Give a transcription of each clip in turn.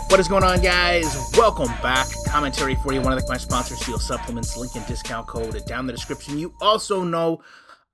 What is going on, guys? Welcome back. Commentary for you. Want to thank my sponsor, Steel Supplements. Link and discount code down in the description. You also know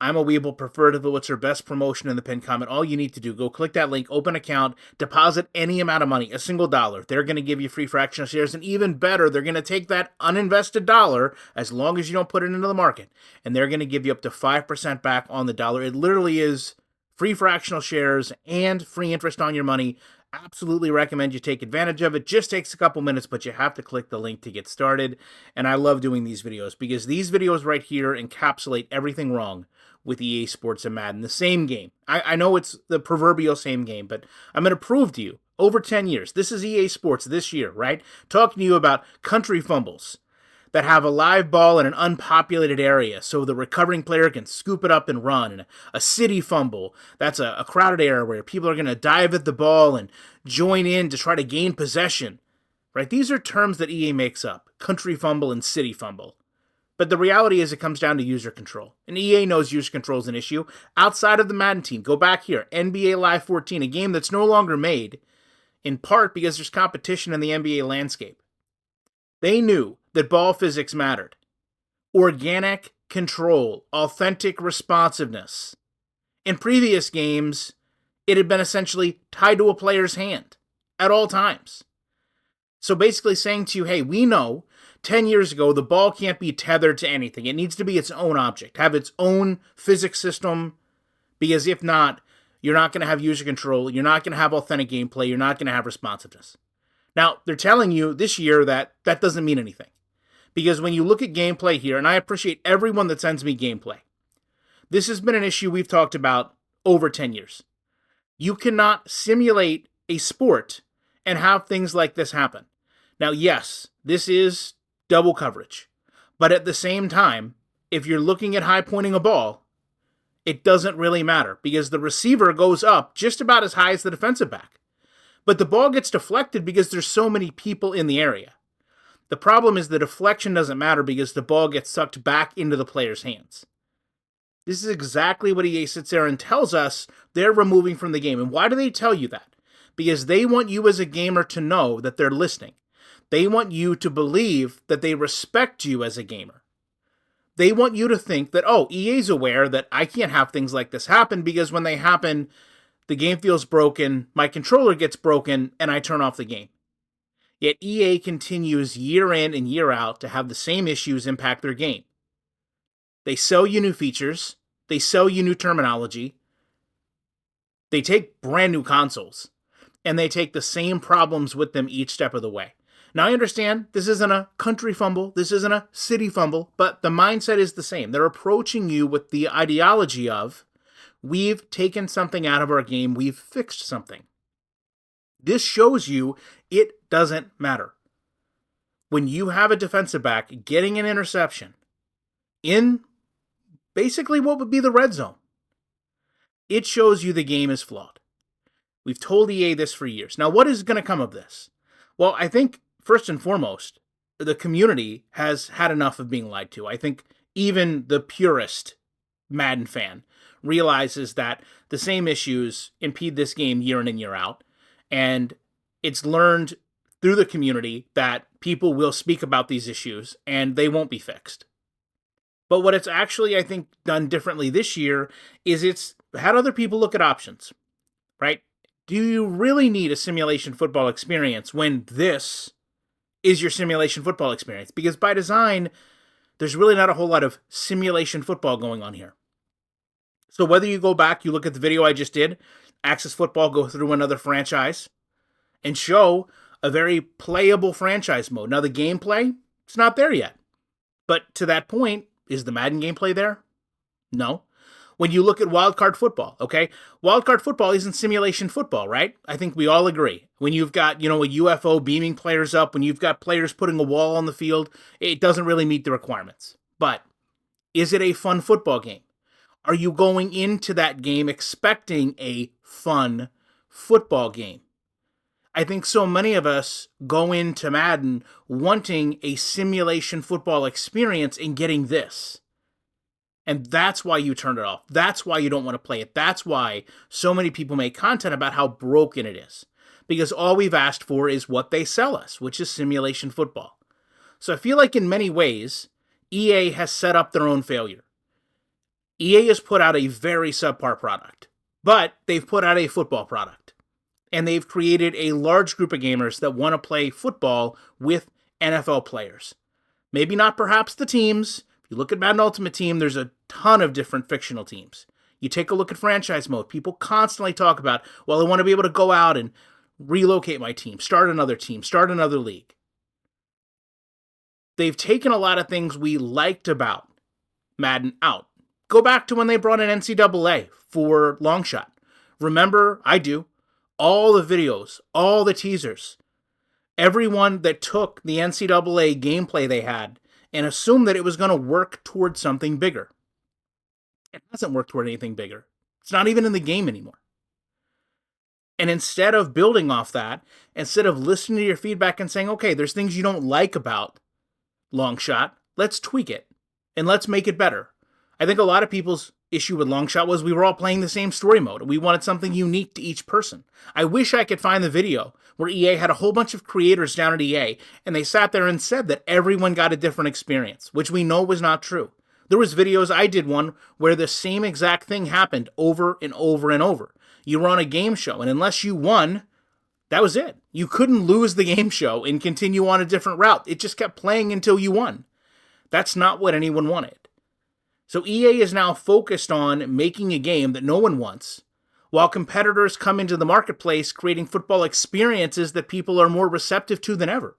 I'm a Weeble preferred influencer. Best promotion in the pinned comment. All you need to do, go click that link, open account, deposit any amount of money, a single dollar. They're going to give you free fractional shares, and even better, they're going to take that uninvested dollar, as long as you don't put it into the market, and they're going to give you up to 5% back on the dollar. It literally is free fractional shares and free interest on your money. Absolutely recommend you take advantage of it. Just takes a couple minutes, but you have to click the link to get started. And I love doing these videos because these videos right here encapsulate everything wrong with EA Sports and Madden. The same game. I know it's the proverbial same game, but I'm going to prove to you, over 10 years, this is EA Sports this year, right? Talking to you about country fumbles that have a live ball in an unpopulated area so the recovering player can scoop it up and run. And a city fumble, that's a crowded area where people are going to dive at the ball and join in to try to gain possession. Right? These are terms that EA makes up, country fumble and city fumble. But the reality is it comes down to user control. And EA knows user control is an issue. Outside of the Madden team, go back here, NBA Live 14, a game that's no longer made, in part because there's competition in the NBA landscape. They knew that ball physics mattered. Organic control, authentic responsiveness. In previous games, it had been essentially tied to a player's hand at all times. So basically saying to you, hey, we know 10 years ago the ball can't be tethered to anything. It needs to be its own object, have its own physics system, because if not, you're not going to have user control, you're not going to have authentic gameplay, you're not going to have responsiveness. Now, they're telling you this year that that doesn't mean anything. Because when you look at gameplay here, and I appreciate everyone that sends me gameplay, this has been an issue we've talked about over 10 years. You cannot simulate a sport and have things like this happen. Now, yes, this is double coverage. But at the same time, if you're looking at high pointing a ball, it doesn't really matter because the receiver goes up just about as high as the defensive back. But the ball gets deflected because there's so many people in the area. The problem is the deflection doesn't matter because the ball gets sucked back into the player's hands. This is exactly what EA sits there and tells us they're removing from the game. And why do they tell you that? Because they want you as a gamer to know that they're listening. They want you to believe that they respect you as a gamer. They want you to think that, oh, EA's aware that I can't have things like this happen because when they happen, the game feels broken, my controller gets broken, and I turn off the game. Yet EA continues year in and year out to have the same issues impact their game. They sell you new features, they sell you new terminology, they take brand new consoles, and they take the same problems with them each step of the way. Now I understand this isn't a country fumble, this isn't a city fumble, but the mindset is the same. They're approaching you with the ideology of, we've taken something out of our game, we've fixed something. This shows you it doesn't matter. When you have a defensive back getting an interception in basically what would be the red zone, it shows you the game is flawed. We've told EA this for years. Now, what is going to come of this? Well, I think, first and foremost, the community has had enough of being lied to. I think even the purest Madden fan realizes that the same issues impede this game year in and year out. And it's learned through the community that people will speak about these issues and they won't be fixed. But what it's actually, I think, done differently this year is it's had other people look at options, right? Do you really need a simulation football experience when this is your simulation football experience? Because by design, there's really not a whole lot of simulation football going on here. So whether you go back, you look at the video I just did, Access Football go through another franchise and show a very playable franchise mode. Now the gameplay, it's not there yet. But to that point, is the Madden gameplay there? No. When you look at wildcard football, okay? Wildcard football isn't simulation football, right? I think we all agree. When you've got, a UFO beaming players up, when you've got players putting a wall on the field, it doesn't really meet the requirements. But is it a fun football game? Are you going into that game expecting a fun football game? I think so many of us go into Madden wanting a simulation football experience and getting this. And that's why you turn it off. That's why you don't want to play it. That's why so many people make content about how broken it is. because all we've asked for is what they sell us, which is simulation football. So I feel like in many ways, EA has set up their own failure. EA has put out a very subpar product, but they've put out a football product. And they've created a large group of gamers that want to play football with NFL players. Maybe not perhaps the teams. If you look at Madden Ultimate Team, there's a ton of different fictional teams. You take a look at franchise mode. People constantly talk about, well, I want to be able to go out and relocate my team, start another league. They've taken a lot of things we liked about Madden out. Go back to when they brought in NCAA for Longshot. Remember, I do, all the videos, all the teasers. Everyone that took the NCAA gameplay they had and assumed that it was going to work towards something bigger. It hasn't worked toward anything bigger. It's not even in the game anymore. And instead of building off that, instead of listening to your feedback and saying, okay, there's things you don't like about Longshot, let's tweak it and let's make it better. I think a lot of people's issue with Longshot was we were all playing the same story mode. We wanted something unique to each person. I wish I could find the video where EA had a whole bunch of creators down at EA and they sat there and said that everyone got a different experience, which we know was not true. There was videos, I did one where the same exact thing happened over and over and over. You were on a game show, and unless you won, that was it. You couldn't lose the game show and continue on a different route. It just kept playing until you won. That's not what anyone wanted. So EA is now focused on making a game that no one wants, while competitors come into the marketplace creating football experiences that people are more receptive to than ever.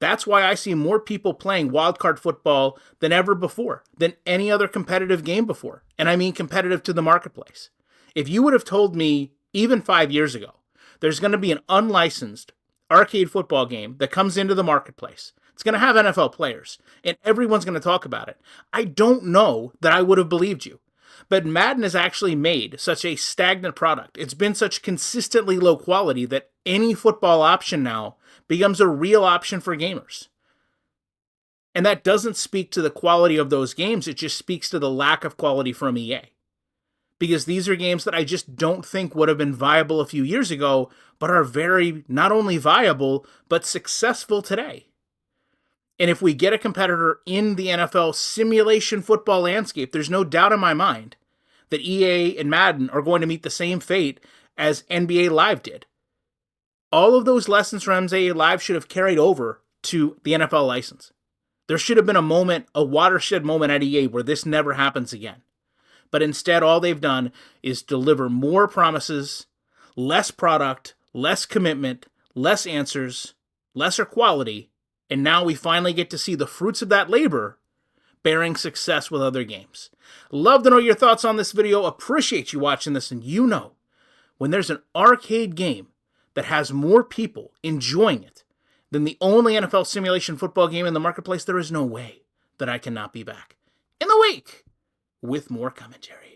That's why I see more people playing wildcard football than ever before, than any other competitive game before. And I mean competitive to the marketplace. If you would have told me, even 5 years ago, there's going to be an unlicensed arcade football game that comes into the marketplace, it's going to have NFL players, and everyone's going to talk about it, I don't know that I would have believed you. But Madden has actually made such a stagnant product. It's been such consistently low quality that any football option now becomes a real option for gamers. And that doesn't speak to the quality of those games. It just speaks to the lack of quality from EA. Because these are games that I just don't think would have been viable a few years ago, but are very, not only viable, but successful today. And if we get a competitor in the NFL simulation football landscape, there's no doubt in my mind that EA and Madden are going to meet the same fate as NBA Live did. All of those lessons from NBA Live should have carried over to the NFL license. There should have been a moment, a watershed moment at EA where this never happens again. But instead, all they've done is deliver more promises, less product, less commitment, less answers, lesser quality, and now we finally get to see the fruits of that labor bearing success with other games. Love to know your thoughts on this video. Appreciate you watching this, and you know, when there's an arcade game that has more people enjoying it than the only NFL simulation football game in the marketplace, there is no way that I cannot be back in the week with more commentary.